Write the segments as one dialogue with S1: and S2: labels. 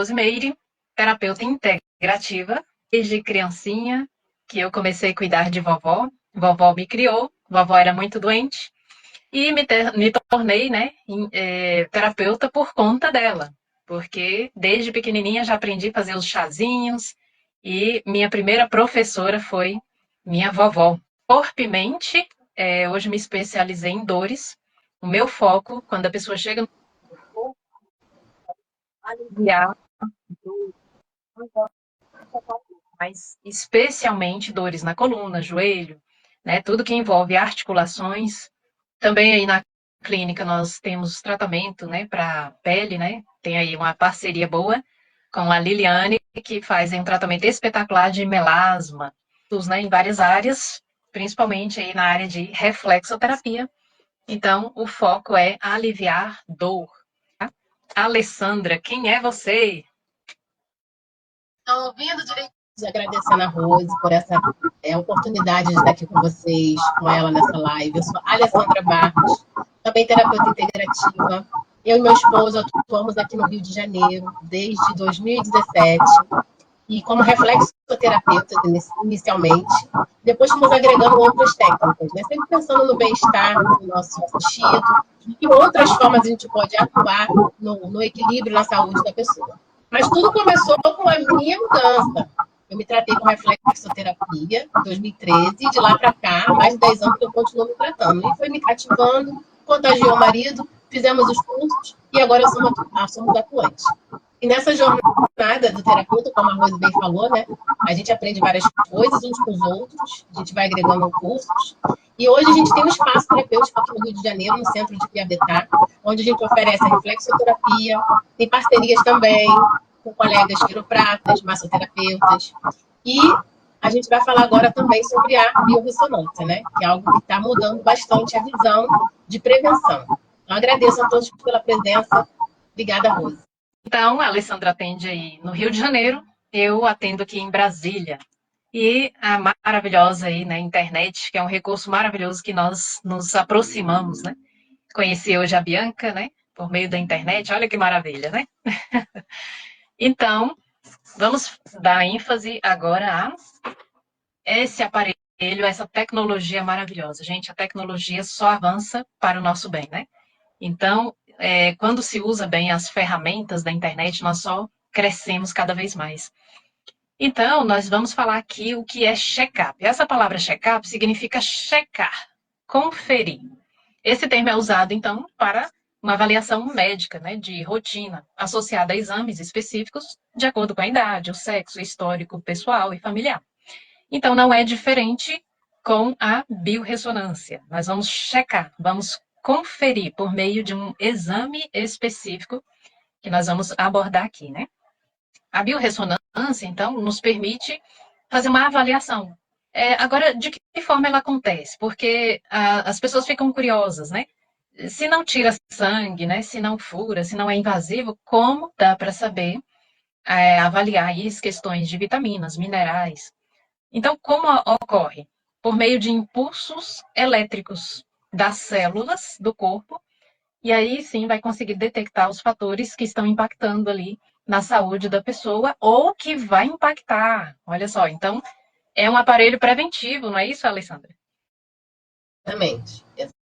S1: Rosimeire, terapeuta integrativa. Desde criancinha que eu comecei a cuidar de vovó. Vovó me criou, vovó era muito doente. E me tornei, né, terapeuta por conta dela. Porque desde pequenininha já aprendi a fazer os chazinhos. E minha primeira professora foi minha vovó. Corpo e mente, hoje me especializei em dores. O meu foco, quando a pessoa chega no aliviar, mas especialmente dores na coluna, joelho, né? Tudo que envolve articulações. Também aí na clínica nós temos tratamento, né, para pele, né? Tem aí uma parceria boa com a Liliane, que faz um tratamento espetacular de melasma, né, em várias áreas, principalmente aí na área de reflexoterapia. Então, o foco é aliviar dor. Tá? Alessandra, quem é você?
S2: Estou ouvindo direito, agradecendo a Rose por essa oportunidade de estar aqui com vocês, com ela nessa live. Eu sou Alessandra Barros, também terapeuta integrativa. Eu e meu esposo atuamos aqui no Rio de Janeiro desde 2017 e como reflexoterapeuta inicialmente. Depois fomos agregando outras técnicas, né? Sempre pensando no bem-estar do nosso assistido e outras formas a gente pode atuar no equilíbrio na saúde da pessoa. Mas tudo começou com a minha mudança. Eu me tratei com reflexoterapia em 2013 e de lá para cá, há mais de 10 anos que eu continuo me tratando. E foi me cativando, contagiou o marido, fizemos os cursos e agora somos atuantes. E nessa jornada do terapeuta, como a Rose bem falou, né, a gente aprende várias coisas uns com os outros, a gente vai agregando cursos. E hoje a gente tem um espaço terapêutico aqui no Rio de Janeiro, no centro de Piabetá, onde a gente oferece a reflexoterapia, tem parcerias também com colegas quiropratas, massoterapeutas. E a gente vai falar agora também sobre a biorressonância, né, que é algo que está mudando bastante a visão de prevenção. Então, agradeço a todos pela presença. Obrigada, Rose.
S1: Então, a Alessandra atende aí no Rio de Janeiro, eu atendo aqui em Brasília. E a maravilhosa aí na internet, que é um recurso maravilhoso que nós nos aproximamos, né? Conheci hoje a Bianca, né? Por meio da internet, olha que maravilha, né? Então, vamos dar ênfase agora a esse aparelho, essa tecnologia maravilhosa. Gente, a tecnologia só avança para o nosso bem, né? Então, quando se usa bem as ferramentas da internet, nós só crescemos cada vez mais. Então, nós vamos falar aqui o que é check-up. Essa palavra check-up significa checar, conferir. Esse termo é usado, então, para uma avaliação médica, né, de rotina, associada a exames específicos, de acordo com a idade, o sexo, o histórico pessoal e familiar. Então, não é diferente com a biorressonância. Nós vamos checar, vamos conferir por meio de um exame específico que nós vamos abordar aqui, né? A biorressonância, então, nos permite fazer uma avaliação. Agora, de que forma ela acontece? Porque as pessoas ficam curiosas, né? Se não tira sangue, né? Se não fura, se não é invasivo, como dá para saber avaliar aí as questões de vitaminas, minerais? Então, como ocorre? Por meio de impulsos elétricos das células do corpo, e aí sim vai conseguir detectar os fatores que estão impactando ali na saúde da pessoa ou que vai impactar. Olha só, então é um aparelho preventivo, não é isso, Alessandra?
S2: Exatamente,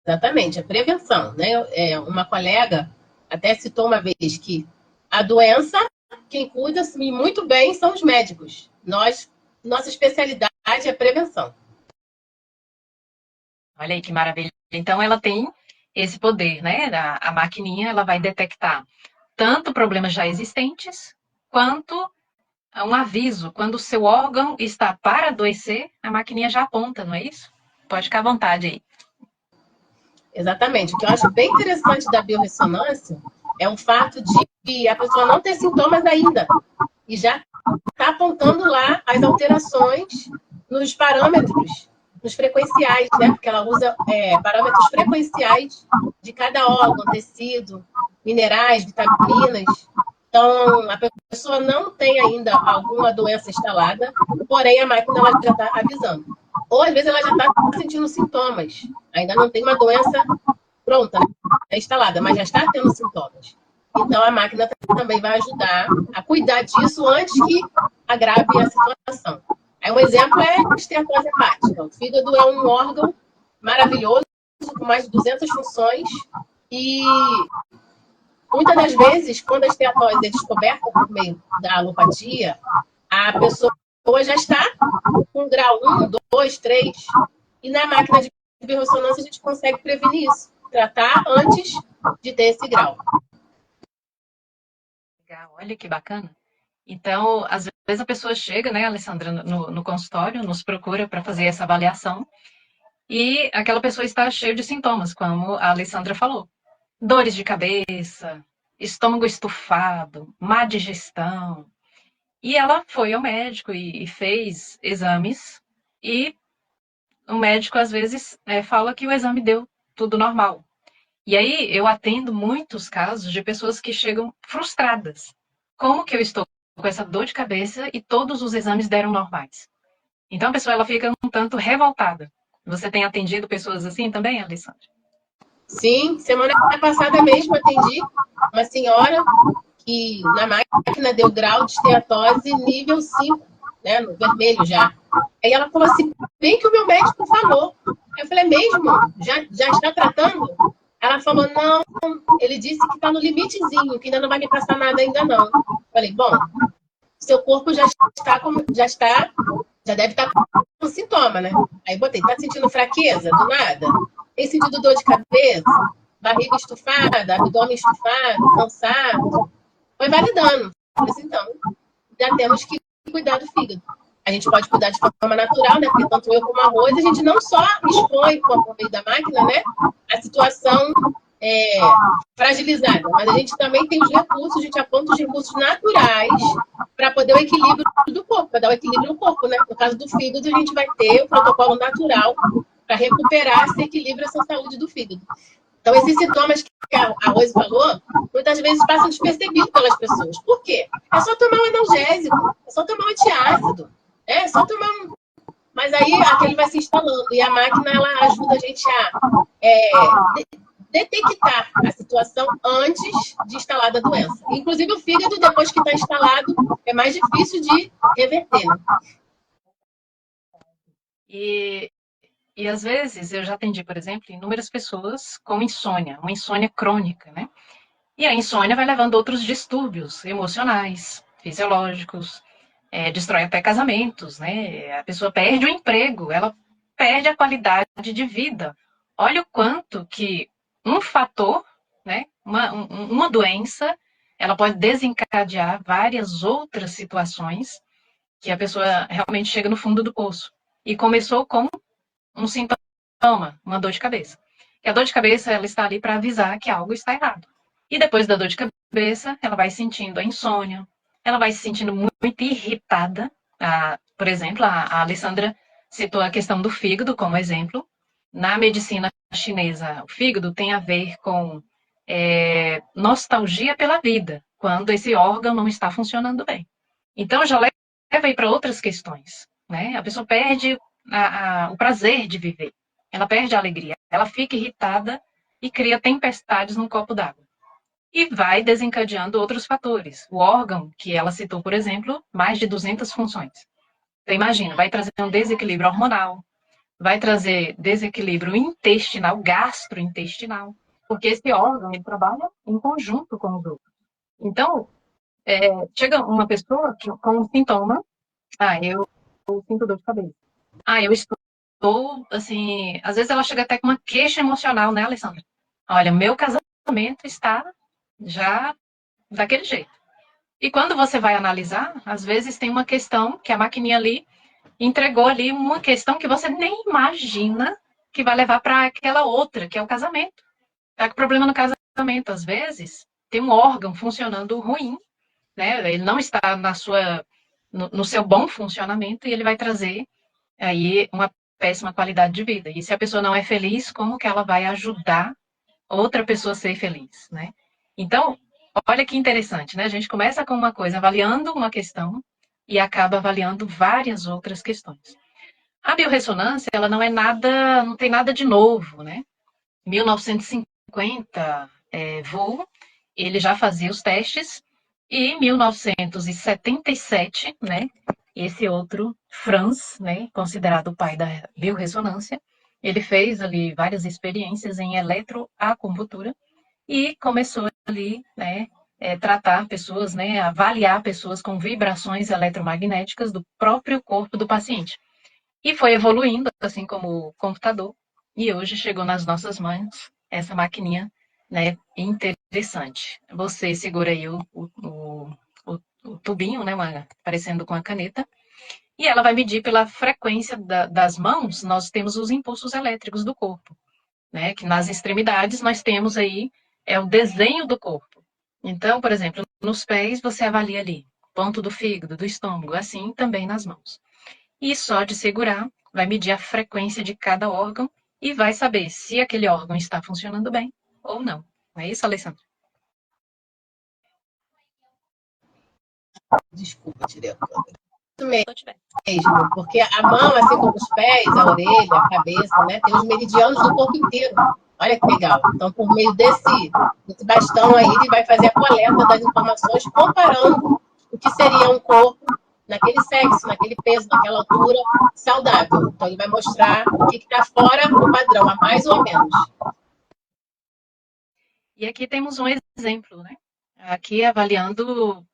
S2: exatamente. A prevenção, né? Uma colega até citou uma vez que a doença, quem cuida muito bem são os médicos. Nossa especialidade é a prevenção.
S1: Olha aí que maravilha. Então ela tem esse poder, né? A maquininha ela vai detectar tanto problemas já existentes quanto um aviso. Quando o seu órgão está para adoecer, a maquininha já aponta, não é isso? Pode ficar à vontade aí.
S2: Exatamente. O que eu acho bem interessante da biorressonância é o fato de a pessoa não ter sintomas ainda e já está apontando lá as alterações nos parâmetros, nos frequenciais, né? Porque ela usa parâmetros frequenciais de cada órgão, tecido, minerais, vitaminas. Então, a pessoa não tem ainda alguma doença instalada, porém a máquina ela já está avisando. Ou às vezes ela já está sentindo sintomas, ainda não tem uma doença pronta, né, instalada, mas já está tendo sintomas. Então, a máquina também vai ajudar a cuidar disso antes que agrave a situação. Aí, um exemplo é a esteatose hepática. O fígado é um órgão maravilhoso, com mais de 200 funções, e muitas das vezes, quando a esteatose é descoberta por meio da alopatia, a pessoa já está com grau 1, 2, 3, e na máquina de biorressonância a gente consegue prevenir isso, tratar antes de ter esse grau.
S1: Legal, olha que bacana. Então, às vezes a pessoa chega, né, Alessandra, no consultório, nos procura para fazer essa avaliação, e aquela pessoa está cheia de sintomas, como a Alessandra falou. Dores de cabeça, estômago estufado, má digestão. E ela foi ao médico e fez exames, e o médico às vezes fala que o exame deu tudo normal. E aí eu atendo muitos casos de pessoas que chegam frustradas. Como que eu estou com essa dor de cabeça e todos os exames deram normais? Então a pessoa ela fica um tanto revoltada. Você tem atendido pessoas assim também, Alessandra?
S2: Sim, semana passada mesmo atendi uma senhora que na máquina deu grau de esteatose nível 5, né, no vermelho já. Aí ela falou assim, bem que o meu médico falou. Eu falei, mesmo? Já está tratando? Ela falou, não, ele disse que está no limitezinho, que ainda não vai me passar nada ainda não. Eu falei, bom, seu corpo já deve estar com sintoma, né? Aí botei, tá sentindo fraqueza do nada? Tem sentido dor de cabeça? Barriga estufada, abdômen estufado, cansado? Foi validando. Falei assim, então, já temos que cuidar do fígado. A gente pode cuidar de forma natural, né? Porque tanto eu como a Rose, a gente não só expõe por meio da máquina, né? A situação fragilizada, mas a gente também tem os recursos, a gente aponta os recursos naturais para poder o equilíbrio do corpo, para dar o equilíbrio no corpo, né? No caso do fígado, a gente vai ter o protocolo natural para recuperar esse equilíbrio, essa saúde do fígado. Então, esses sintomas que a Rose falou, muitas vezes passam despercebidos pelas pessoas. Por quê? É só tomar um analgésico, é só tomar um antiácido, é só tomar um... Mas aí aquele vai se instalando e a máquina ela ajuda a gente a detectar a situação antes de instalar a doença. Inclusive o fígado, depois que está instalado, é mais difícil de reverter. Né?
S1: E às vezes eu já atendi, por exemplo, inúmeras pessoas com insônia, uma insônia crônica, né? E a insônia vai levando a outros distúrbios emocionais, fisiológicos, destrói até casamentos, né? A pessoa perde o emprego, ela perde a qualidade de vida. Olha o quanto que um fator, né? Uma doença, ela pode desencadear várias outras situações que a pessoa realmente chega no fundo do poço. E começou com um sintoma, uma dor de cabeça. E a dor de cabeça, ela está ali para avisar que algo está errado. E depois da dor de cabeça, ela vai sentindo a insônia, ela vai se sentindo muito irritada. Por exemplo, a Alessandra citou a questão do fígado como exemplo. Na medicina chinesa, o fígado tem a ver com nostalgia pela vida, quando esse órgão não está funcionando bem. Então, já leva aí para outras questões. Né? A pessoa perde o prazer de viver, ela perde a alegria, ela fica irritada e cria tempestades no copo d'água. E vai desencadeando outros fatores. O órgão, que ela citou, por exemplo, mais de 200 funções. Então, imagina, vai trazer um desequilíbrio hormonal, vai trazer desequilíbrio intestinal, gastrointestinal, porque esse órgão ele trabalha em conjunto com os outros. Então, chega uma pessoa com um sintoma, eu sinto dor de cabeça. Eu estou, assim, às vezes ela chega até com uma queixa emocional, né, Alessandra? Olha, meu casamento está já daquele jeito. E quando você vai analisar, às vezes tem uma questão que a maquininha ali entregou ali uma questão que você nem imagina que vai levar para aquela outra, que é o casamento. Tá com problema no casamento, às vezes, tem um órgão funcionando ruim, né? Ele não está no seu bom funcionamento e ele vai trazer aí uma péssima qualidade de vida. E se a pessoa não é feliz, como que ela vai ajudar outra pessoa a ser feliz, né? Então, olha que interessante, né? A gente começa com uma coisa, avaliando uma questão e acaba avaliando várias outras questões. A biorressonância, ela não é nada, não tem nada de novo, né? 1950, voo, ele já fazia os testes, e em 1977, né, esse outro, Franz, né, considerado o pai da biorressonância, ele fez ali várias experiências em eletroacupuntura e começou ali, né, tratar pessoas, né, avaliar pessoas com vibrações eletromagnéticas do próprio corpo do paciente. E foi evoluindo, assim como o computador, e hoje chegou nas nossas mãos essa maquininha, né, interessante. Você segura aí o tubinho, né, parecendo com a caneta, e ela vai medir pela frequência das mãos, nós temos os impulsos elétricos do corpo, né, que nas extremidades nós temos aí o desenho do corpo. Então, por exemplo, nos pés você avalia ali, ponto do fígado, do estômago, assim também nas mãos. E só de segurar, vai medir a frequência de cada órgão e vai saber se aquele órgão está funcionando bem ou não. Não é isso, Alessandra?
S2: Desculpa, tirei a câmera. Isso mesmo, porque a mão, assim como os pés, a orelha, a cabeça, né, tem os meridianos do corpo inteiro. Olha que legal. Então, por meio desse bastão aí, ele vai fazer a coleta das informações, comparando o que seria um corpo naquele sexo, naquele peso, naquela altura, saudável. Então, ele vai mostrar o que está fora do padrão, a mais ou a menos.
S1: E aqui temos um exemplo, né? Aqui avaliando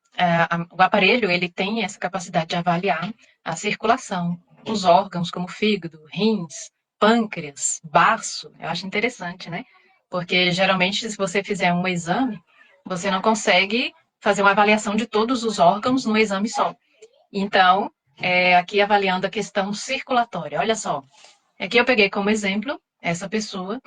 S1: o aparelho, ele tem essa capacidade de avaliar a circulação, os órgãos como fígado, rins, pâncreas, baço. Eu acho interessante, né? Porque geralmente, se você fizer um exame, você não consegue fazer uma avaliação de todos os órgãos no exame só. Então, aqui avaliando a questão circulatória. Olha só, aqui eu peguei como exemplo essa pessoa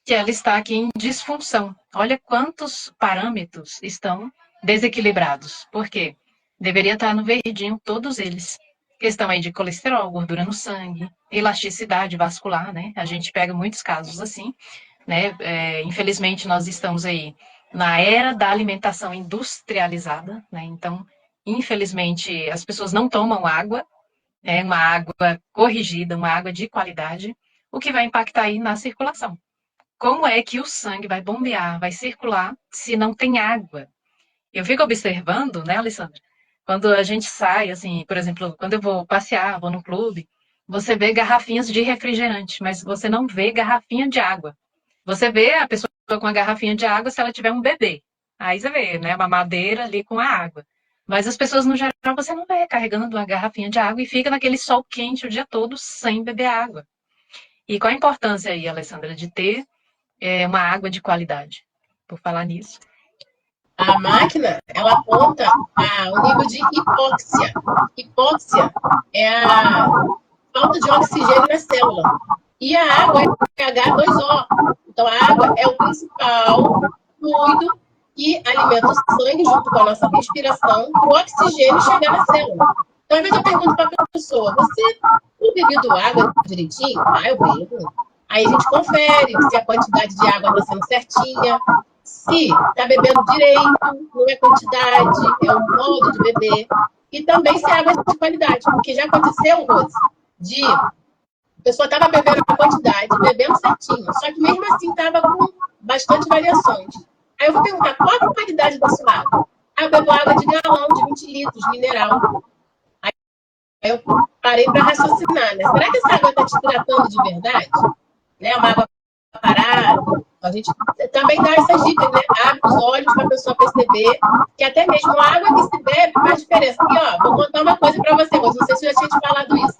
S1: que ela está aqui em disfunção. Olha quantos parâmetros estão desequilibrados. Por quê? Deveria estar no verdinho todos eles. Questão aí de colesterol, gordura no sangue, elasticidade vascular, né? A gente pega muitos casos assim, né? Infelizmente, nós estamos aí na era da alimentação industrializada, né? Então, infelizmente, as pessoas não tomam água, né? Uma água corrigida, uma água de qualidade, o que vai impactar aí na circulação. Como é que o sangue vai bombear, vai circular, se não tem água? Eu fico observando, né, Alessandra? Quando a gente sai, assim, por exemplo, quando eu vou passear, vou no clube, você vê garrafinhas de refrigerante, mas você não vê garrafinha de água. Você vê a pessoa com a garrafinha de água se ela tiver um bebê. Aí você vê, né, uma madeira ali com a água. Mas as pessoas, no geral, você não vê carregando uma garrafinha de água e fica naquele sol quente o dia todo sem beber água. E qual a importância aí, Alessandra, de ter uma água de qualidade? Por falar nisso.
S2: A máquina, ela aponta o nível de hipóxia. Hipóxia é a falta de oxigênio na célula. E a água é H2O. Então, a água é o principal fluido que alimenta o sangue junto com a nossa respiração para o oxigênio chegar na célula. Então, às vezes eu pergunto para a pessoa, você tem bebido água direitinho? Ah, eu bebo. Aí a gente confere se a quantidade de água está sendo certinha, se está bebendo direito, não é quantidade, é o modo de beber. E também se a água é de qualidade, porque já aconteceu, Rose, de a pessoa estava bebendo a quantidade, bebendo certinho, só que mesmo assim estava com bastante variações. Aí eu vou perguntar, qual a qualidade da sua água? Aí eu bebo água de galão, de 20 litros, mineral. Aí eu parei para raciocinar, né? Será que essa água está te tratando de verdade? Né? Uma água parada. A gente também dá essas dicas, né? Abre os olhos para a pessoa perceber que até mesmo a água que se bebe faz diferença. E, ó, vou contar uma coisa para você, Rose, não sei se eu já tinha te falado isso.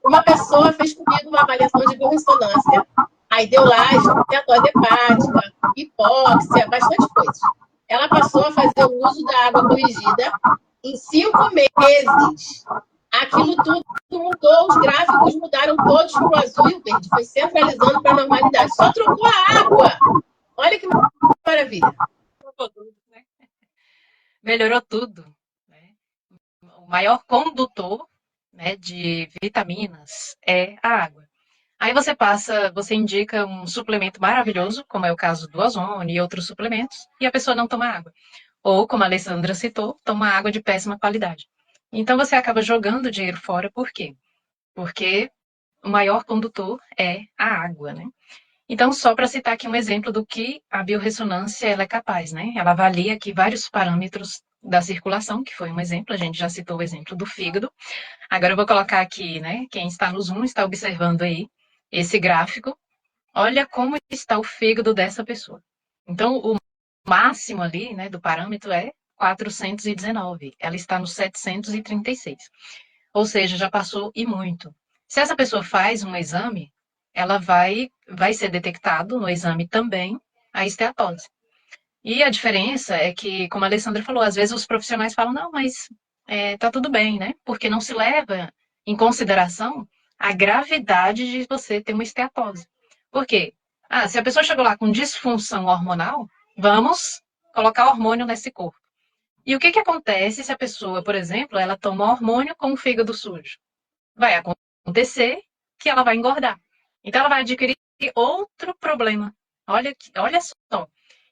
S2: Uma pessoa fez comigo uma avaliação de biorressonância, aí deu lá esteatose hepática, hipóxia, bastante coisa. Ela passou a fazer o uso da água corrigida em 5 meses. Aquilo tudo mudou, os gráficos mudaram todos para o azul e o verde, foi centralizando para a normalidade. Só trocou a água. Olha que maravilha.
S1: Melhorou tudo. Né? O maior condutor, né, de vitaminas é a água. Aí você indica um suplemento maravilhoso, como é o caso do ozônio e outros suplementos, e a pessoa não toma água. Ou, como a Alessandra citou, toma água de péssima qualidade. Então você acaba jogando dinheiro fora, por quê? Porque o maior condutor é a água, né? Então, só para citar aqui um exemplo do que a biorressonância ela é capaz, né? Ela avalia aqui vários parâmetros da circulação, que foi um exemplo, a gente já citou o exemplo do fígado. Agora eu vou colocar aqui, né? Quem está no Zoom está observando aí esse gráfico. Olha como está o fígado dessa pessoa. Então, o máximo ali, né, do parâmetro é 419. Ela está no 736. Ou seja, já passou e muito. Se essa pessoa faz um exame, ela vai ser detectado no exame também a esteatose. E a diferença é que, como a Alessandra falou, às vezes os profissionais falam, não, mas tá tudo bem, né? Porque não se leva em consideração a gravidade de você ter uma esteatose. Por quê? Ah, se a pessoa chegou lá com disfunção hormonal, vamos colocar hormônio nesse corpo. E o que que acontece se a pessoa, por exemplo, ela toma hormônio com o fígado sujo? Vai acontecer que ela vai engordar. Então, ela vai adquirir outro problema. Olha só.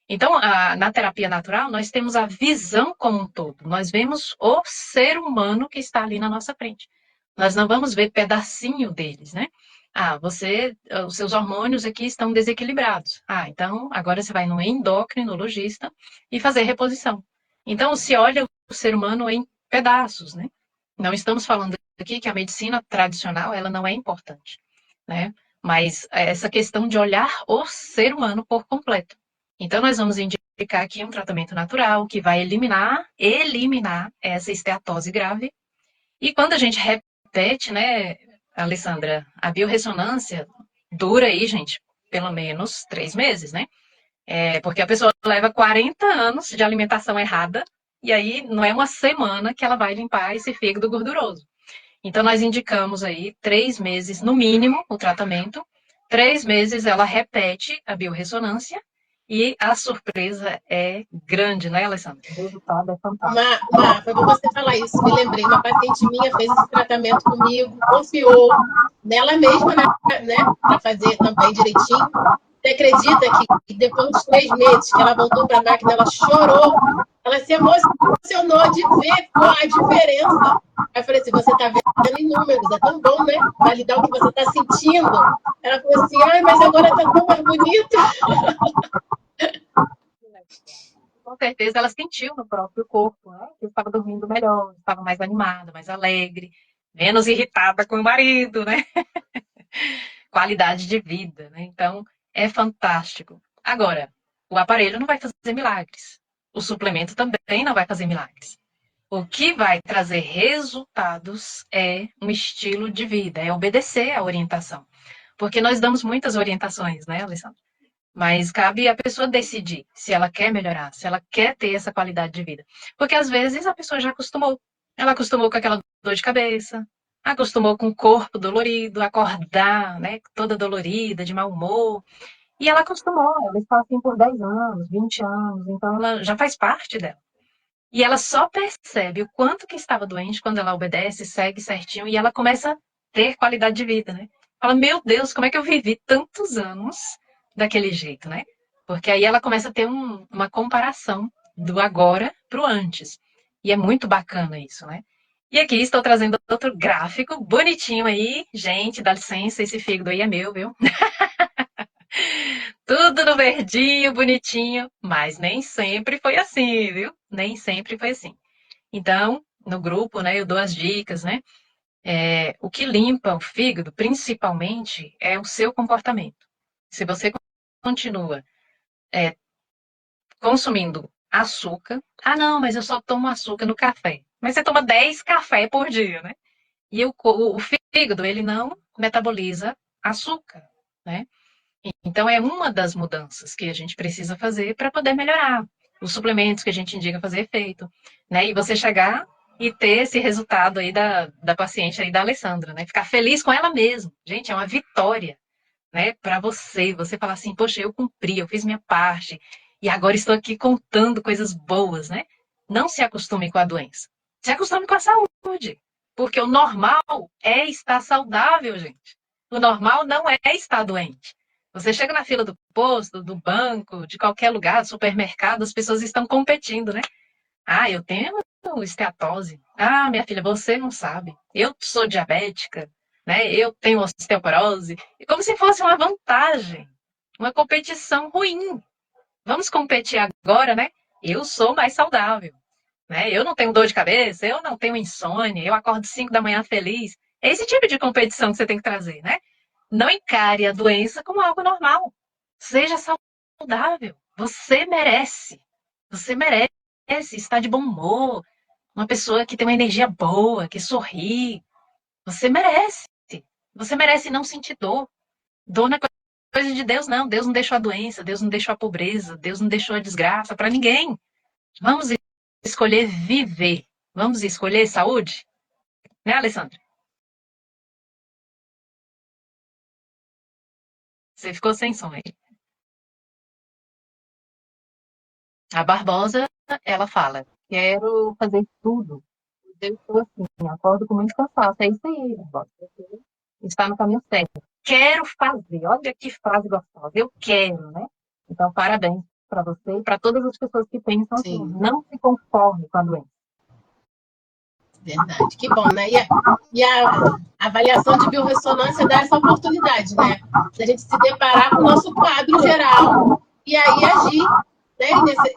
S1: Então, na terapia natural, nós temos a visão como um todo. Nós vemos o ser humano que está ali na nossa frente. Nós não vamos ver pedacinho deles, né? Ah, os seus hormônios aqui estão desequilibrados. Ah, então agora você vai no endocrinologista e fazer reposição. Então, se olha o ser humano em pedaços, né? Não estamos falando aqui que a medicina tradicional ela não é importante, né? Mas essa questão de olhar o ser humano por completo. Então, nós vamos indicar aqui um tratamento natural que vai eliminar essa esteatose grave. E quando a gente repete, né, Alessandra, a biorressonância dura aí, gente, pelo menos 3 meses, né? Porque a pessoa leva 40 anos de alimentação errada e aí não é uma semana que ela vai limpar esse fígado gorduroso. Então, nós indicamos aí 3 meses, no mínimo, o tratamento. 3 meses ela repete a biorressonância e a surpresa é grande, né, Alessandra? O resultado é fantástico.
S2: Foi bom você falar isso. Me lembrei, uma paciente minha fez esse tratamento comigo, confiou nela mesma, né, para fazer também direitinho. Você acredita que depois dos 3 meses que ela voltou para a máquina, ela chorou, ela se emocionou de ver a diferença. Aí eu falei assim, você está vendo em números, é tão bom, né? Validar o que você está sentindo. Ela falou assim, ai, mas agora está tão mais bonito.
S1: Com certeza ela sentiu no próprio corpo, né? Que estava dormindo melhor, estava mais animada, mais alegre, menos irritada com o marido, né? Qualidade de vida, né? Então, é fantástico. Agora, o aparelho não vai fazer milagres. O suplemento também não vai fazer milagres. O que vai trazer resultados é um estilo de vida, é obedecer à orientação. Porque nós damos muitas orientações, né, Alessandra? Mas cabe a pessoa decidir se ela quer melhorar, se ela quer ter essa qualidade de vida. Porque às vezes a pessoa já acostumou. Ela acostumou com aquela dor de cabeça, acostumou com o corpo dolorido, acordar, né, toda dolorida, de mau humor. E ela acostumou, ela está assim por 10 anos, 20 anos, então ela já faz parte dela. E ela só percebe o quanto que estava doente quando ela obedece, segue certinho e ela começa a ter qualidade de vida, né? Fala, meu Deus, como é que eu vivi tantos anos daquele jeito, né? Porque aí ela começa a ter uma comparação do agora para o antes. E é muito bacana isso, né? E aqui estou trazendo outro gráfico bonitinho aí. Gente, dá licença, esse fígado aí é meu, viu? Tudo no verdinho, bonitinho, mas nem sempre foi assim, viu? Nem sempre foi assim. Então, no grupo, né, eu dou as dicas, né? O que limpa o fígado, principalmente, é o seu comportamento. Se você continua consumindo açúcar, ah, não, mas eu só tomo açúcar no café. Mas você toma 10 cafés por dia, né? E o fígado, ele não metaboliza açúcar, né? Então, é uma das mudanças que a gente precisa fazer para poder melhorar. Os suplementos que a gente indica fazer efeito, né? E você chegar e ter esse resultado aí da paciente aí da Alessandra, né? Ficar feliz com ela mesma. Gente, é uma vitória, né? Para você. Você falar assim, poxa, eu cumpri, eu fiz minha parte. E agora estou aqui contando coisas boas, né? Não se acostume com a doença. Se acostume com a saúde. Porque o normal é estar saudável, gente. O normal não é estar doente. Você chega na fila do posto, do banco, de qualquer lugar, do supermercado, as pessoas estão competindo, né? Ah, eu tenho esteatose. Ah, minha filha, você não sabe. Eu sou diabética, né? Eu tenho osteoporose. Como se fosse uma vantagem. uma competição ruim. Vamos competir agora, né? Eu sou mais saudável, né? Eu não tenho dor de cabeça, eu não tenho insônia, eu acordo 5 da manhã feliz. É esse tipo de competição que você tem que trazer, né? Não encare a doença como algo normal. Seja saudável. Você merece. Você merece estar de bom humor. Uma pessoa que tem uma energia boa, que sorri. Você merece. Você merece não sentir dor. Dor não é coisa de Deus, não. Deus não deixou a doença, Deus não deixou a pobreza, Deus não deixou a desgraça para ninguém. Vamos escolher viver. Vamos escolher saúde? Né, Alessandra? Você ficou sem som aí. A Barbosa, ela fala: quero fazer tudo. Eu estou assim, acordo com muito cansaço. É isso aí, Barbosa. Você está no caminho certo. Quero fazer. Olha que frase gostosa. Eu quero, né? Então, parabéns para você e para todas as pessoas que pensam assim.
S2: Sim,
S1: Não se conforme com a doença.
S2: verdade. Que bom, né? E a avaliação de biorressonância dá essa oportunidade, né? Da gente se deparar com o nosso quadro geral e aí agir, né,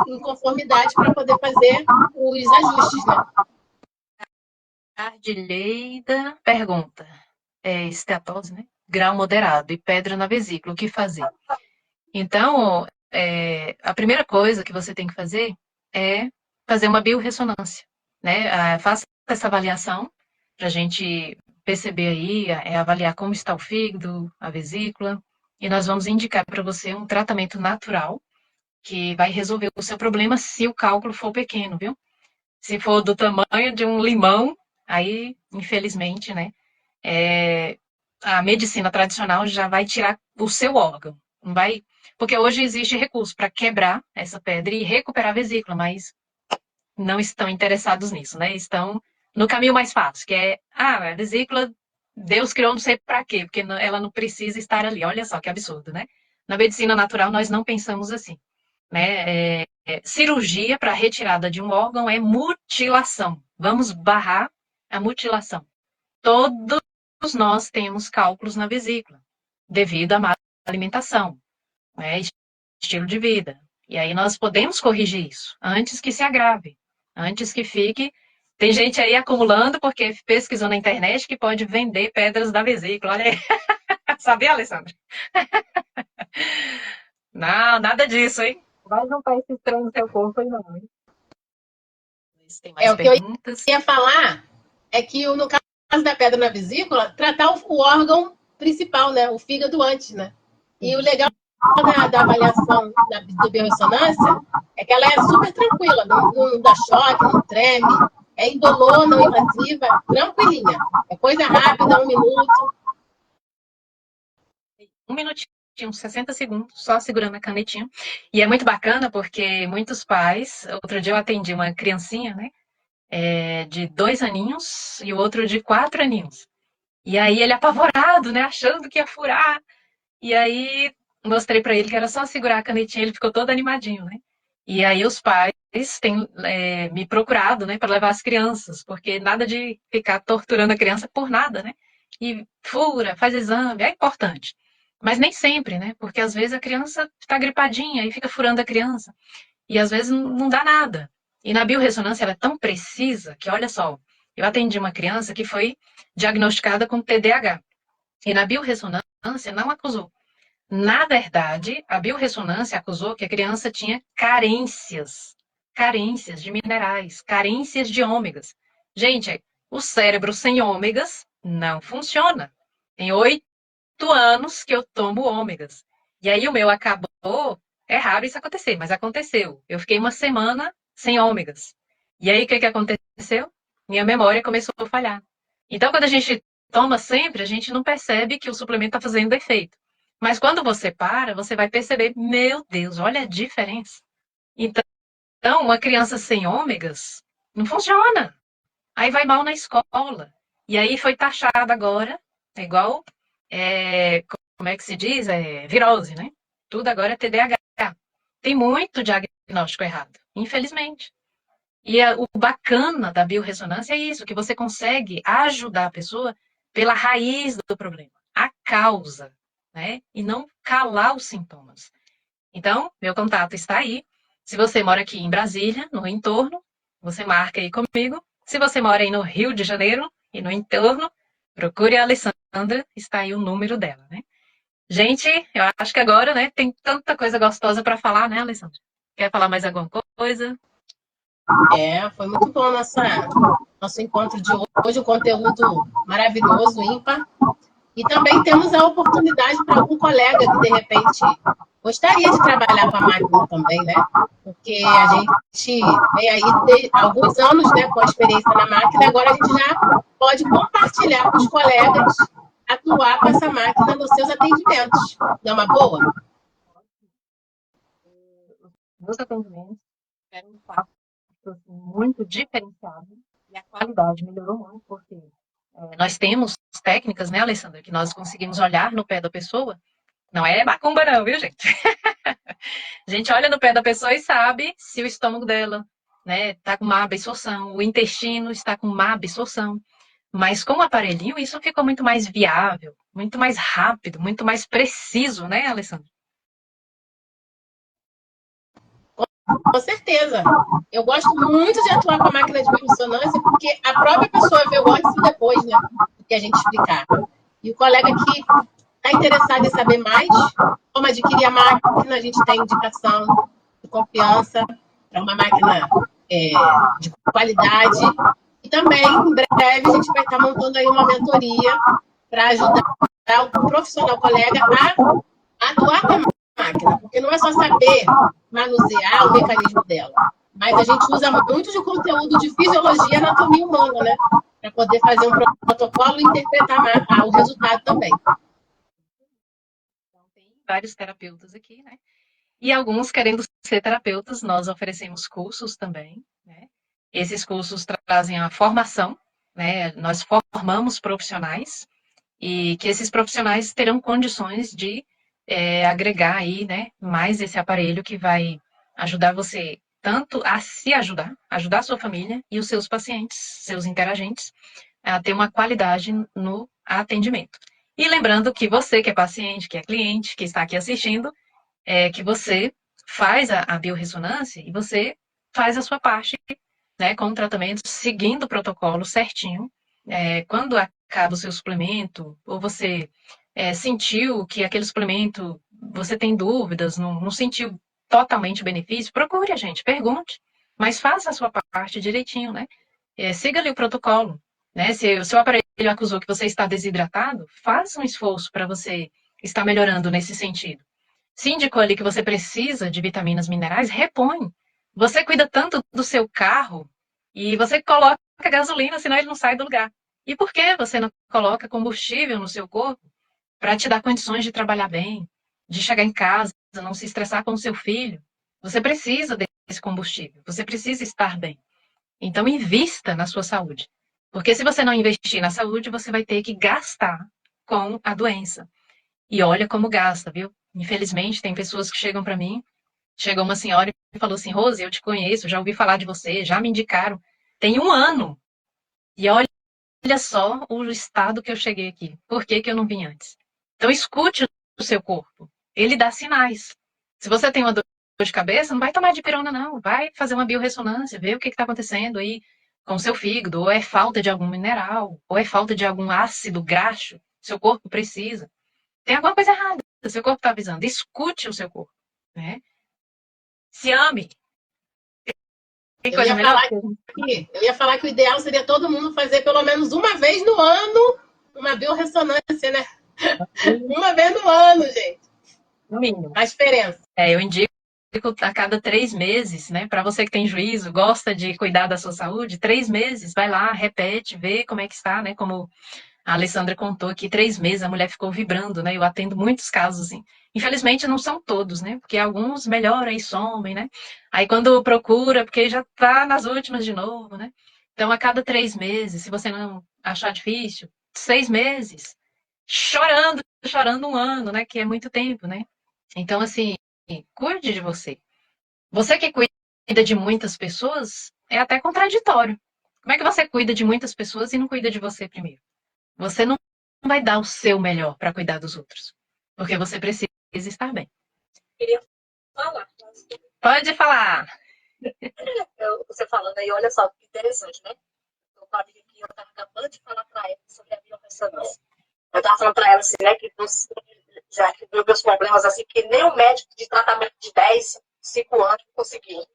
S2: em conformidade para poder fazer os ajustes, né?
S1: Ardileida pergunta: estetose, né? Grau moderado e pedra na vesícula, o que fazer? Então, a primeira coisa que você tem que fazer é fazer uma biorressonância, né? Faça essa avaliação para a gente perceber aí, avaliar como está o fígado, a vesícula, e nós vamos indicar para você um tratamento natural que vai resolver o seu problema se o cálculo for pequeno, viu? Se for do tamanho de um limão, aí, infelizmente, né? é, a medicina tradicional já vai tirar o seu órgão. Não vai, porque hoje existe recurso para quebrar essa pedra e recuperar a vesícula, mas não estão interessados nisso, né? Estão no caminho mais fácil, que é a vesícula, Deus criou não sei para quê, porque ela não precisa estar ali. Olha só que absurdo, né? Na medicina natural nós não pensamos assim, né? Cirurgia para retirada de um órgão é mutilação. Vamos barrar a mutilação. Todos nós temos cálculos na vesícula, devido à má alimentação, né, estilo de vida. E aí nós podemos corrigir isso, antes que se agrave, antes que fique. Tem gente aí acumulando, porque pesquisou na internet que pode vender pedras da vesícula. Olha aí. Sabia, Alessandra? Não, nada disso, hein? Vai juntar esse estranho no seu corpo aí, não. Hein? Tem mais
S2: O que eu
S1: perguntas?
S2: ia falar é que, no caso da pedra na vesícula, tratar o órgão principal, né? O fígado antes, né? E o legal da avaliação da biorressonância é que ela é super tranquila, não dá choque, não treme, é indolor, não invasiva, tranquilinha. É coisa rápida, 1 minuto.
S1: Um minutinho, 60 segundos, só segurando a canetinha. E é muito bacana porque muitos pais, outro dia eu atendi uma criancinha, né, de 2 aninhos e o outro de 4 aninhos. E aí ele apavorado, né, achando que ia furar. E aí mostrei para ele que era só segurar a canetinha, ele ficou todo animadinho, né? E aí os pais têm me procurado, né, para levar as crianças, porque nada de ficar torturando a criança por nada, né? E fura, faz exame, é importante. Mas nem sempre, né? Porque às vezes a criança está gripadinha e fica furando a criança. E às vezes não dá nada. E na biorressonância ela é tão precisa que, olha só, eu atendi uma criança que foi diagnosticada com TDAH. E na biorressonância não acusou. Na verdade, a biorressonância acusou que a criança tinha carências de minerais, carências de ômegas. Gente, o cérebro sem ômegas não funciona. Tem 8 anos que eu tomo ômegas. E aí o meu acabou. É raro isso acontecer, mas aconteceu. Eu fiquei uma semana sem ômegas. E aí o que aconteceu? Minha memória começou a falhar. Então, quando a gente toma sempre, a gente não percebe que o suplemento está fazendo efeito. Mas quando você para, você vai perceber, meu Deus, olha a diferença. Então, uma criança sem ômegas não funciona. Aí vai mal na escola. E aí foi taxado agora, é igual, como é que se diz? Virose, né? Tudo agora é TDAH. Tem muito diagnóstico errado, infelizmente. E o bacana da biorressonância é isso, que você consegue ajudar a pessoa pela raiz do problema, a causa. né? E não calar os sintomas. Então, meu contato está aí. Se você mora aqui em Brasília, no entorno, você marca aí comigo. Se você mora aí no Rio de Janeiro e no entorno, procure a Alessandra, está aí o número dela, né? Gente, eu acho que agora, né, tem tanta coisa gostosa para falar, né, Alessandra? Quer falar mais alguma coisa?
S2: Foi muito bom nosso encontro de hoje, um conteúdo maravilhoso, ímpar. E também temos a oportunidade para algum colega que, de repente, gostaria de trabalhar com a máquina também, né? Porque a gente vem aí de alguns anos, né, com a experiência na máquina, agora a gente já pode compartilhar com os colegas atuar com essa máquina nos seus atendimentos. Não é uma boa?
S1: Meus atendimentos tiveram um impacto assim, muito diferenciado e a qualidade melhorou muito, porque nós temos técnicas, né, Alessandra, que nós conseguimos olhar no pé da pessoa. Não é macumba não, viu, gente? A gente olha no pé da pessoa e sabe se o estômago dela, né, está com má absorção, o intestino está com má absorção. Mas com o aparelhinho, isso ficou muito mais viável, muito mais rápido, muito mais preciso, né, Alessandra?
S2: Com certeza. Eu gosto muito de atuar com a máquina de ressonância, porque a própria pessoa vê o antes e o depois, né? Do que a gente explicar. E o colega que está interessado em saber mais como adquirir a máquina, a gente tem indicação de confiança para uma máquina de qualidade. E também, em breve, a gente vai estar montando aí uma mentoria para ajudar o profissional colega a atuar com a máquina, porque não é só saber manusear o mecanismo dela, mas a gente usa muito de conteúdo de fisiologia e anatomia humana, né? Para poder fazer um protocolo e interpretar o resultado também.
S1: Então, tem vários terapeutas aqui, né? E alguns querendo ser terapeutas, nós oferecemos cursos também, né? Esses cursos trazem a formação, né? Nós formamos profissionais e que esses profissionais terão condições de agregar aí, né, mais esse aparelho que vai ajudar você tanto a se ajudar, ajudar a sua família e os seus pacientes, seus interagentes, a ter uma qualidade no atendimento. E lembrando que você que é paciente, que é cliente, que está aqui assistindo, que você faz a biorressonância e você faz a sua parte, né, com o tratamento, seguindo o protocolo certinho. Quando acaba o seu suplemento, ou você sentiu que aquele suplemento, você tem dúvidas, não sentiu totalmente o benefício, procure a gente, pergunte, mas faça a sua parte direitinho, né? Siga ali o protocolo, né? Se o seu aparelho acusou que você está desidratado, faça um esforço para você estar melhorando nesse sentido. Se indicou ali que você precisa de vitaminas minerais, repõe. Você cuida tanto do seu carro e você coloca gasolina, senão ele não sai do lugar. E por que você não coloca combustível no seu corpo para te dar condições de trabalhar bem, de chegar em casa, não se estressar com o seu filho? Você precisa desse combustível, você precisa estar bem. Então, invista na sua saúde. Porque se você não investir na saúde, você vai ter que gastar com a doença. E olha como gasta, viu? Infelizmente, tem pessoas que chegam para mim, chegou uma senhora e falou assim, Rose, eu te conheço, já ouvi falar de você, já me indicaram. Tem um ano. E olha só o estado que eu cheguei aqui. Por que que eu não vim antes? Então, escute o seu corpo. Ele dá sinais. Se você tem uma dor de cabeça, não vai tomar dipirona, não. Vai fazer uma biorressonância, ver o que está acontecendo aí com o seu fígado, ou é falta de algum mineral, ou é falta de algum ácido graxo. Seu corpo precisa. Tem alguma coisa errada. O seu corpo está avisando. Escute o seu corpo. Né? Se ame. Tem
S2: Eu
S1: coisa
S2: ia
S1: melhor?
S2: falar eu ia falar que o ideal seria todo mundo fazer pelo menos uma vez no ano uma biorressonância, né? Uma vez no ano, gente.
S1: No mínimo.
S2: Faz diferença.
S1: Eu indico a cada 3 meses, né? Para você que tem juízo, gosta de cuidar da sua saúde, 3 meses, vai lá, repete, vê como é que está, né? Como a Alessandra contou que 3 meses a mulher ficou vibrando, né? Eu atendo muitos casos assim. Infelizmente não são todos, né? Porque alguns melhoram e somem, né? Aí quando procura, porque já tá nas últimas de novo, né? Então a cada 3 meses, se você não achar difícil, 6 meses, chorando, chorando um ano, né? Que é muito tempo, né? Então assim, cuide de você. Você que cuida de muitas pessoas é até contraditório. Como é que você cuida de muitas pessoas e não cuida de você primeiro? Você não vai dar o seu melhor para cuidar dos outros. porque você precisa estar bem.
S3: Queria falar.
S1: Pode falar.
S3: Você falando aí, olha só que interessante, né? Eu falei que eu estava acabando de falar para ela sobre a biorressonância. Eu estava falando para ela assim, né, que você, já que viu meus problemas assim, que nem o médico de tratamento de 10, 5 anos conseguiu.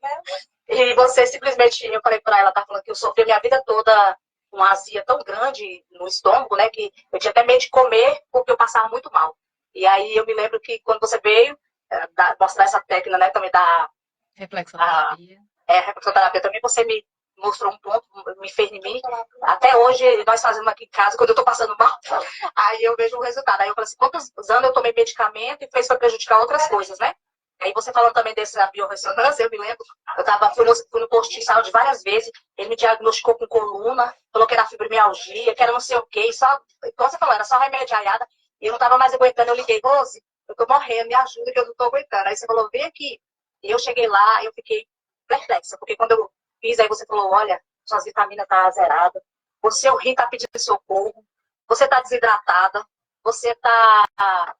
S3: E você simplesmente, eu falei para ela, tá falando que eu sofri minha vida toda uma azia tão grande no estômago, né, que eu tinha até medo de comer porque eu passava muito mal. E aí eu me lembro que quando você veio mostrar essa técnica, né, também da
S1: Reflexoterapia.
S3: reflexoterapia, também você me mostrou um ponto, me fez em mim. Até hoje, nós fazemos aqui em casa, quando eu tô passando mal, aí eu vejo o resultado. Aí eu falo assim, quantos anos eu tomei medicamento e fez para prejudicar outras coisas, né? Aí você falando também dessa biorressonância, eu me lembro, fui no posto de saúde várias vezes, ele me diagnosticou com coluna, falou que era fibromialgia, que era não sei o quê, só, como você falou, era só remédio aiada, e eu não tava mais aguentando, eu liguei, Rose, eu tô morrendo, me ajuda que eu não tô aguentando. Aí você falou, vem aqui. E eu cheguei lá, eu fiquei perplexa, porque quando eu fiz, aí você falou, olha, suas vitaminas tá zerada, o seu rim tá pedindo socorro, você tá desidratada, você tá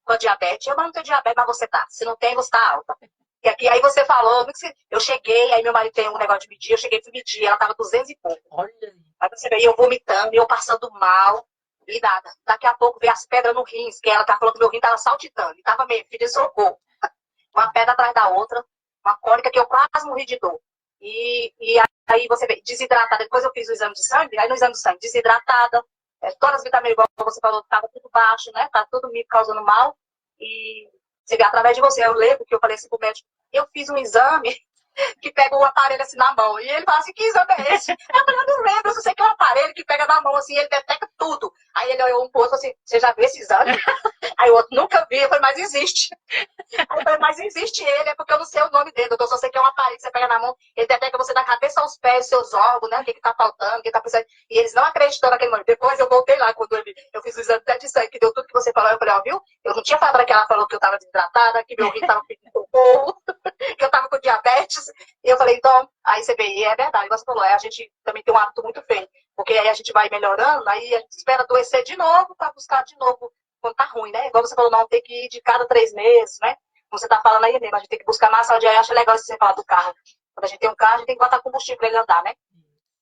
S3: com a diabetes. Eu não tenho diabetes, mas você tá. Se não tem, você tá alta. E aqui, aí você falou, eu cheguei, aí meu marido tem um negócio de medir, eu cheguei fui medir, ela tava 200 e pouco.
S1: Olha.
S3: Aí você veio eu vomitando, eu passando mal, e nada. Daqui a pouco veio as pedras no rins, que ela tá falando que meu rim tava saltitando, e tava meio pedindo socorro. Uma pedra atrás da outra, uma cólica que eu quase morri de dor. E aí você vê, desidratada, depois eu fiz o exame de sangue, aí no exame de sangue, desidratada, todas as vitaminas, igual você falou, estava tudo baixo, né? Tá tudo me causando mal. E você vê, através de você, eu lembro que eu falei assim pro médico, eu fiz um exame que pega o aparelho assim na mão. E ele fala assim, que exame é esse? Eu falei, eu não lembro, eu só sei que é um aparelho que pega na mão, assim, ele detecta tudo. Aí ele olhou um pro outro e falou assim, você já viu esse exame? Aí o outro, nunca vi. Eu falei, mas existe. Aí eu falei, mas existe ele, é porque eu não sei o nome dele, doutor, só sei que é um aparelho que você pega na mão, ele detecta você da cabeça aos pés, seus órgãos, né, o que tá faltando, o que tá precisando. E eles não acreditando naquele momento. Depois eu voltei lá, quando eu fiz o exame até de sangue, que deu tudo que você falou, eu falei, ó, viu? Eu não tinha falado para que ela falou que eu tava desidratada, que meu rim tava pedindo socorro, que eu tava com diabetes. E eu falei, então, aí você vê, e é verdade, você falou, a gente também tem um hábito muito feio, porque aí a gente vai melhorando, aí a gente espera adoecer de novo para buscar de novo quando tá ruim, né? Igual você falou, não, tem que ir de cada 3 meses, né? Como você tá falando aí mesmo, a gente tem que buscar massa de aí, acho legal você falar do carro. Quando a gente tem um carro, a gente tem que botar combustível para ele andar, né?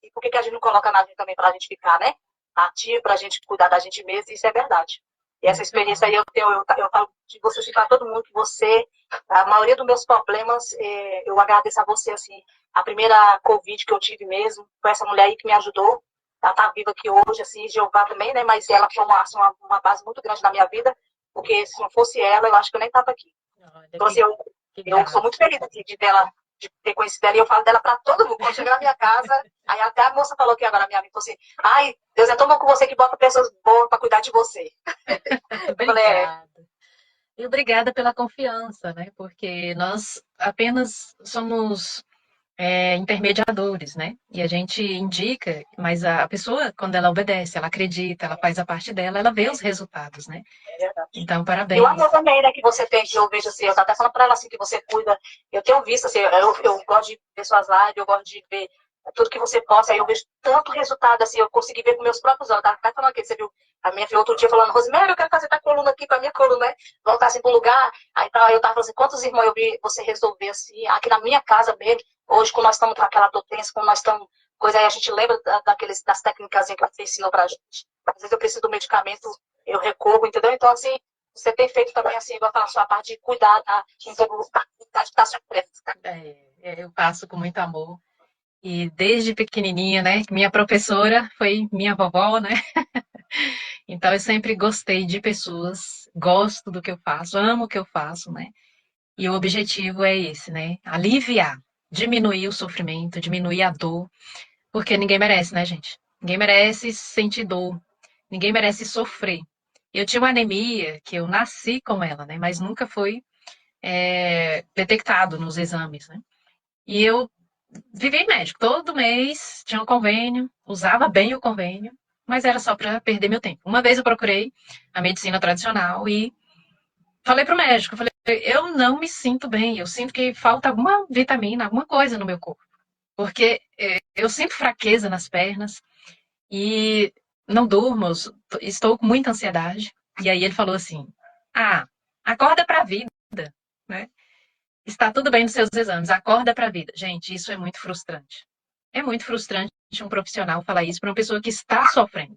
S3: E por que a gente não coloca na gente também pra gente ficar, né? Ativo, pra gente cuidar da gente mesmo, isso é verdade. E essa experiência aí eu tenho, eu falo de você assim, para todo mundo, que você, a maioria dos meus problemas, eu agradeço a você, assim, a primeira Covid que eu tive mesmo, foi essa mulher aí que me ajudou, ela tá viva aqui hoje, assim, Jeová também, né, mas ela foi uma base muito grande na minha vida, porque se não fosse ela, eu acho que eu nem tava aqui. Então, assim, eu sou muito feliz assim, de ter conhecido ela, e eu falo dela para todo mundo. Quando chegar na minha casa, aí até a moça falou que agora a minha amiga falou assim, ai, Deus é tão bom com você que bota pessoas boas para cuidar de você.
S1: Obrigada. E obrigada pela confiança, né? Porque nós apenas somos intermediadores, né? E a gente indica, mas a pessoa, quando ela obedece, ela acredita, ela faz a parte dela, ela vê os resultados, né? Então, parabéns.
S3: E o amor também, né, que você tem, que eu vejo assim, eu tô até falando para ela assim, que você cuida, eu tenho visto, assim, eu gosto de ver suas lives, eu gosto de ver tudo que você posta, aí eu vejo tanto resultado, assim, eu consegui ver com meus próprios olhos, tá falando aqui, você viu, a minha filha outro dia falando, Rosemary, eu quero fazer essa coluna aqui pra minha coluna, né, voltar assim pro lugar, aí eu tava falando assim, quantos irmãos eu vi você resolver assim, aqui na minha casa mesmo, hoje, quando nós estamos com aquela potência, quando nós estamos, coisa aí, a gente lembra das técnicas que você ensinou pra gente, às vezes eu preciso do medicamento, eu recorro, entendeu? Então, assim, você tem feito também, assim, igual a sua parte de cuidar da estar surpresa.
S1: Eu faço com muito amor. E desde pequenininha, né? Minha professora foi minha vovó, né? Então eu sempre gostei de pessoas, gosto do que eu faço, amo o que eu faço, né? E o objetivo é esse, né? Aliviar, diminuir o sofrimento, diminuir a dor, porque ninguém merece, né, gente? Ninguém merece sentir dor, ninguém merece sofrer. Eu tinha uma anemia que eu nasci com ela, né? Mas nunca foi detectado nos exames, né? E eu vivi médico. Todo mês tinha um convênio, usava bem o convênio, mas era só para perder meu tempo. Uma vez eu procurei a medicina tradicional e falei pro médico, falei, eu não me sinto bem, eu sinto que falta alguma vitamina, alguma coisa no meu corpo, porque eu sinto fraqueza nas pernas e não durmo, estou com muita ansiedade. E aí ele falou assim, ah, Acorda para a vida, né? Está tudo bem nos seus exames, acorda para a vida. Gente, isso é muito frustrante. É muito frustrante um profissional falar isso para uma pessoa que está sofrendo.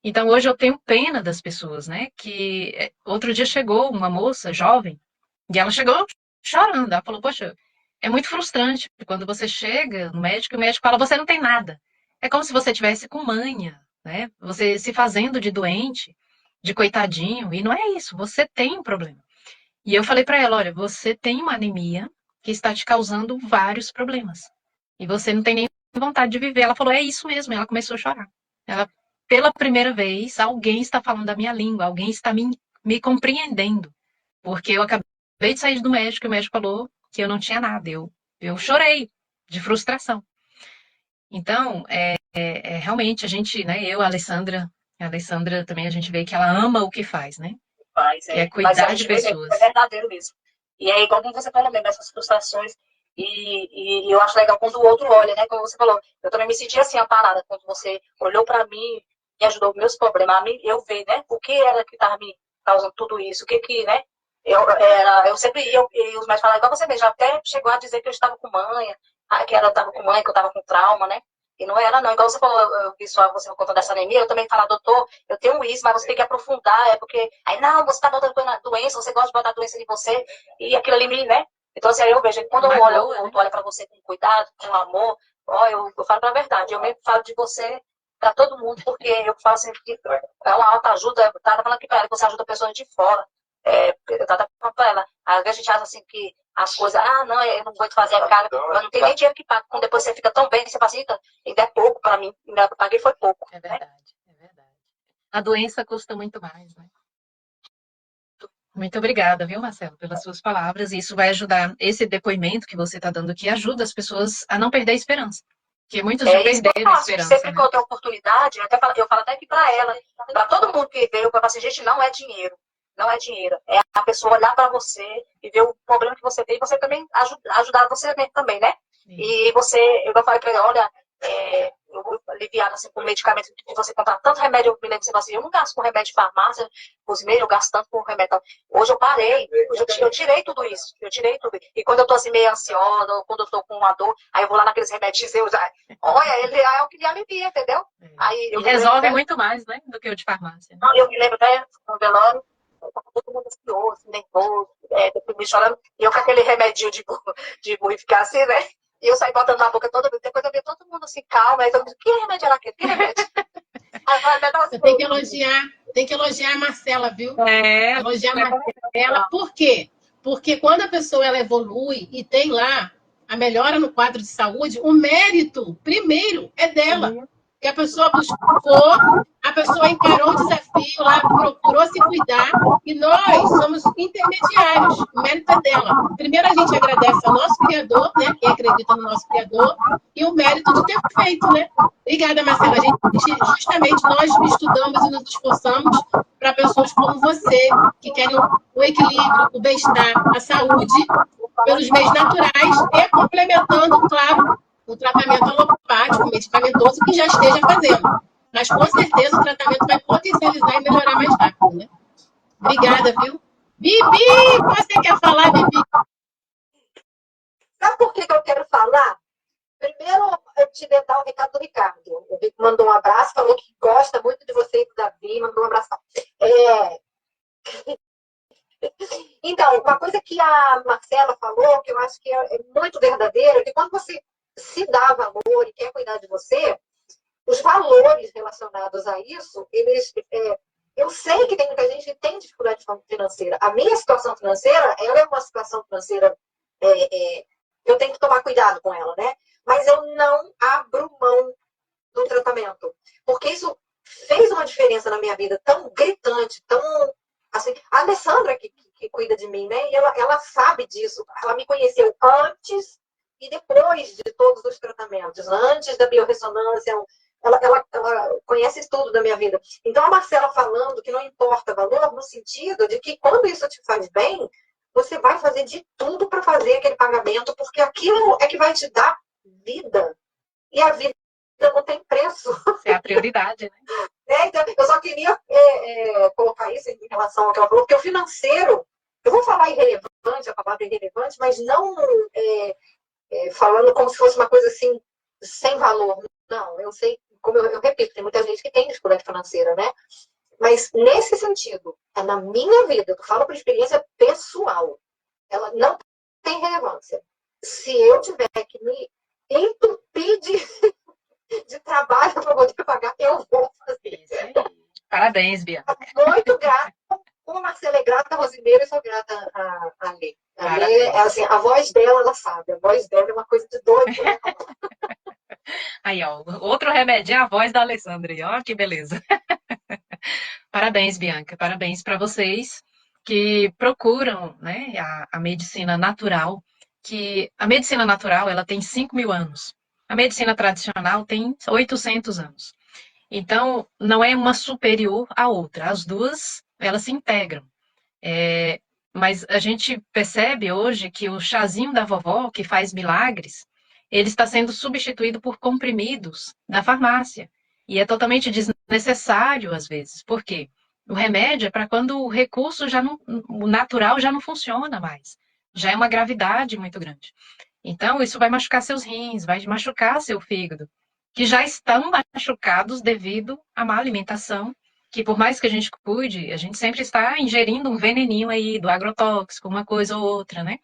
S1: Então, hoje eu tenho pena das pessoas, né? Que outro dia chegou uma moça jovem e ela chegou chorando. Ela falou: poxa, é muito frustrante quando você chega no médico e o médico fala: você não tem nada. É como se você tivesse com manha, né? Você se fazendo de doente, de coitadinho, e não é isso. Você tem um problema. E eu falei para ela: olha, você tem uma anemia que está te causando vários problemas. E você não tem nem vontade de viver. Ela falou: é isso mesmo. E ela começou a chorar. Ela, pela primeira vez, alguém está falando a minha língua, alguém está me compreendendo. Porque eu acabei de sair do médico e o médico falou que eu não tinha nada. Eu chorei de frustração. Então, realmente a gente, né, eu, a Alessandra também, a gente vê que ela ama o que faz, né?
S3: Faz,
S1: Que é
S3: Mas a
S1: cuidar de
S3: gente vê,
S1: pessoas.
S3: é verdadeiro mesmo. E é igual como você falou mesmo, essas frustrações. E eu acho legal quando o outro olha, né? Como você falou, eu também me senti assim, amparada, quando você olhou para mim e ajudou meus problemas. A mim, eu ver, né? O que era que estava me causando tudo isso, o que, né? Eu sempre ia, e os médicos falavam, igual você mesmo, até chegou a dizer que eu estava com manha, que ela estava com manha, que eu estava com trauma, né? E não era, não. Igual você falou, você contando dessa anemia, eu também falo, doutor, eu tenho isso, mas você tem que aprofundar, porque. Aí, não, você está botando na doença, você gosta de botar a doença em você, e aquilo ali me, né? Então, assim, aí eu vejo, quando eu olho, o outro olha para você com cuidado, com amor, ó, eu falo pra verdade, eu mesmo falo de você para todo mundo, porque eu falo assim, que é uma alta ajuda, eu tava falando aqui para ela, que você ajuda pessoas de fora. Eu tava falando para ela, às vezes a gente acha assim que as coisas, não, eu não vou te fazer cara, eu não tenho nem dinheiro que paga, quando depois você fica tão bem, você fala assim, ainda é pouco para mim, ainda eu paguei foi pouco.
S1: É verdade, é verdade. A doença custa muito mais, né? Muito obrigada, viu, Marcelo, pelas suas palavras. E isso vai ajudar, esse depoimento que você está dando aqui, ajuda as pessoas a não perder a esperança. Porque muitos já perderam a esperança.
S3: Sempre
S1: né?
S3: que eu tenho oportunidade, eu falo até aqui para ela, para todo mundo que veio, eu falo assim, gente, não é dinheiro. Não é dinheiro. É a pessoa olhar para você e ver o problema que você tem e você também ajudar você também, né? Sim. E você, eu falei para ela, olha, eu aliviada assim, com medicamento, de você comprar tanto remédio, eu me lembro assim, eu não gasto com remédio de farmácia, cozinheiro, eu gasto tanto com remédio. Hoje eu parei, eu tirei tudo isso, E quando eu tô assim meio ansiosa, ou quando eu tô com uma dor, aí eu vou lá naqueles remédios, olha, ele é o que me alivia, entendeu? Aí
S1: e resolve muito mais, né, do que o de farmácia. Né?
S3: Não, eu me lembro até no velório, todo mundo ansioso, nervoso, me chorando, e eu com aquele remedinho de burro ficar assim, né? E eu saí botando na boca toda vez, depois eu vi todo mundo assim, calma, aí todo mundo, que remédio era aquele? Que remédio?
S2: Você tem que elogiar a Marcela, viu? Elogiar a Marcela. Por quê? Porque quando a pessoa ela evolui e tem lá a melhora no quadro de saúde, o mérito, primeiro, é dela. Que a pessoa buscou, a pessoa encarou o desafio lá, procurou se cuidar, e nós somos intermediários. O mérito é dela. Primeiro a gente agradece ao nosso Criador, né? Quem acredita no nosso Criador, e o mérito de ter feito, né? Obrigada, Marcela. Justamente nós estudamos e nos esforçamos para pessoas como você, que querem o equilíbrio, o bem-estar, a saúde, pelos meios naturais e complementando, claro, o tratamento alopático, medicamentoso, que já esteja fazendo. Mas, com certeza, o tratamento vai potencializar e melhorar mais rápido, né? Obrigada, viu? Bibi, você quer falar, Bibi?
S4: Sabe por que eu quero falar? Primeiro, eu te dar o recado do Ricardo. O Rico mandou um abraço, falou que gosta muito de você e do Davi, mandou um abraço. Então, uma coisa que a Marcela falou, que eu acho que é muito verdadeira, é que quando você se dá valor e quer cuidar de você, os valores relacionados a isso, eu sei que tem muita gente que tem dificuldade financeira. A minha situação financeira, ela é uma situação financeira, eu tenho que tomar cuidado com ela, né? Mas eu não abro mão do tratamento, porque isso fez uma diferença na minha vida tão gritante, tão assim. A Alessandra que cuida de mim, né? E ela sabe disso. Ela me conheceu antes e depois de todos os tratamentos, antes da biorressonância. Ela conhece tudo da minha vida. Então, a Marcela falando que não importa valor, no sentido de que quando isso te faz bem, você vai fazer de tudo para fazer aquele pagamento, porque aquilo é que vai te dar vida. E a vida não tem preço.
S1: É a prioridade, né?
S4: Né? Então, eu só queria colocar isso em relação ao que ela falou, porque o financeiro, eu vou falar irrelevante, a palavra irrelevante, mas não falando como se fosse uma coisa assim, sem valor. Não, eu sei, como eu repito, tem muita gente que tem dificuldade financeira, né? Mas nesse sentido, na minha vida, eu falo por experiência pessoal, ela não tem relevância. Se eu tiver que me entupir de trabalho para poder pagar, eu vou fazer.
S1: Isso aí. Parabéns, Bianca.
S4: Muito grata. Como a Marcela é grata, a Rosimeira, eu sou grata a Lê. A Lê, assim, a voz dela, ela sabe. A voz dela é uma coisa de doido.
S1: Aí, ó, outro remédio é a voz da Alessandra. Ó, que beleza. Parabéns, Bianca. Parabéns para vocês que procuram, né, a medicina natural, que a medicina natural ela tem 5.000 anos. A medicina tradicional tem 800 anos. Então, não é uma superior à outra. As duas, elas se integram. Mas a gente percebe hoje que o chazinho da vovó, que faz milagres, ele está sendo substituído por comprimidos na farmácia. E é totalmente desnecessário às vezes. Por quê? O remédio é para quando o recurso já não, o natural já não funciona mais. Já é uma gravidade muito grande. Então, isso vai machucar seus rins, vai machucar seu fígado, que já estão machucados devido à má alimentação, que por mais que a gente cuide, a gente sempre está ingerindo um veneninho aí do agrotóxico, uma coisa ou outra, né?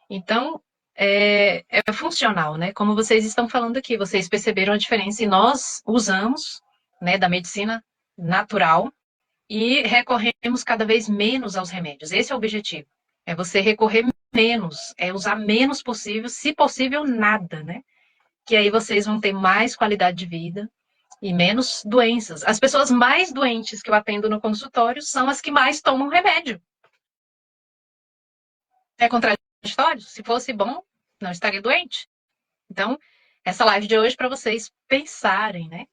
S1: Então, é funcional, né? Como vocês estão falando aqui, vocês perceberam a diferença e nós usamos, né, da medicina natural e recorremos cada vez menos aos remédios. Esse é o objetivo. É você recorrer menos, é usar menos possível, se possível, nada, né? Que aí vocês vão ter mais qualidade de vida e menos doenças. As pessoas mais doentes que eu atendo no consultório são as que mais tomam remédio. É contraditório? Se fosse bom, não estaria doente. Então, essa live de hoje é para vocês pensarem, né?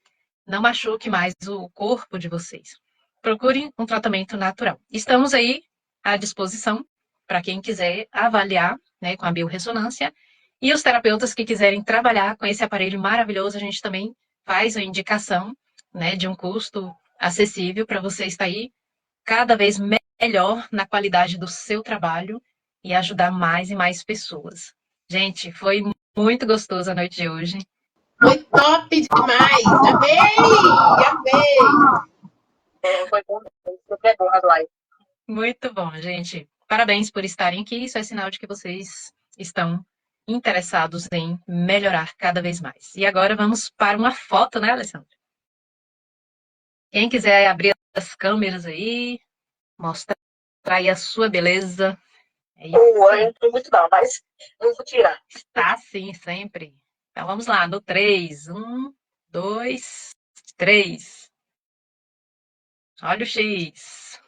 S1: Não machuque mais o corpo de vocês. Procurem um tratamento natural. Estamos aí à disposição para quem quiser avaliar, né, com a biorressonância. E os terapeutas que quiserem trabalhar com esse aparelho maravilhoso, a gente também faz a indicação, né, de um custo acessível para você estar aí cada vez melhor na qualidade do seu trabalho e ajudar mais e mais pessoas. Gente, foi muito gostoso a noite de hoje.
S2: Foi top demais! Amei! Amei!
S3: Foi bom, sempre é bom as lives.
S1: Muito bom, gente. Parabéns por estarem aqui. Isso é sinal de que vocês estão interessados em melhorar cada vez mais. E agora vamos para uma foto, né, Alessandra? Quem quiser abrir as câmeras aí, mostrar aí a sua beleza. É isso.
S3: Eu não tô muito não, mas não vou tirar.
S1: Está sim, sempre. Então vamos lá, no 3. 1, 2, 3. Olha o X.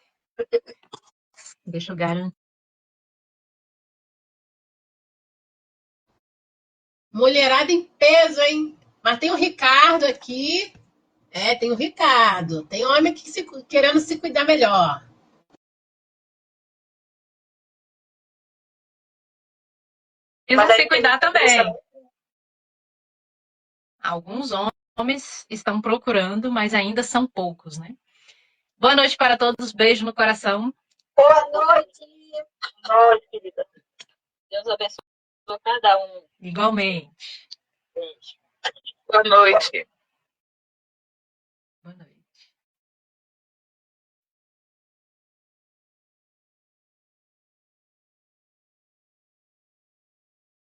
S1: Deixa eu garantir.
S2: Mulherada em peso, hein? Mas tem o Ricardo aqui. Tem o Ricardo. Tem homem querendo se cuidar melhor.
S1: Precisam se cuidar também. Alguns homens estão procurando, mas ainda são poucos, né? Boa noite para todos, beijo no coração.
S4: Boa noite!
S3: Boa noite, querida. Deus abençoe cada um.
S1: Igualmente.
S3: Beijo. Boa noite.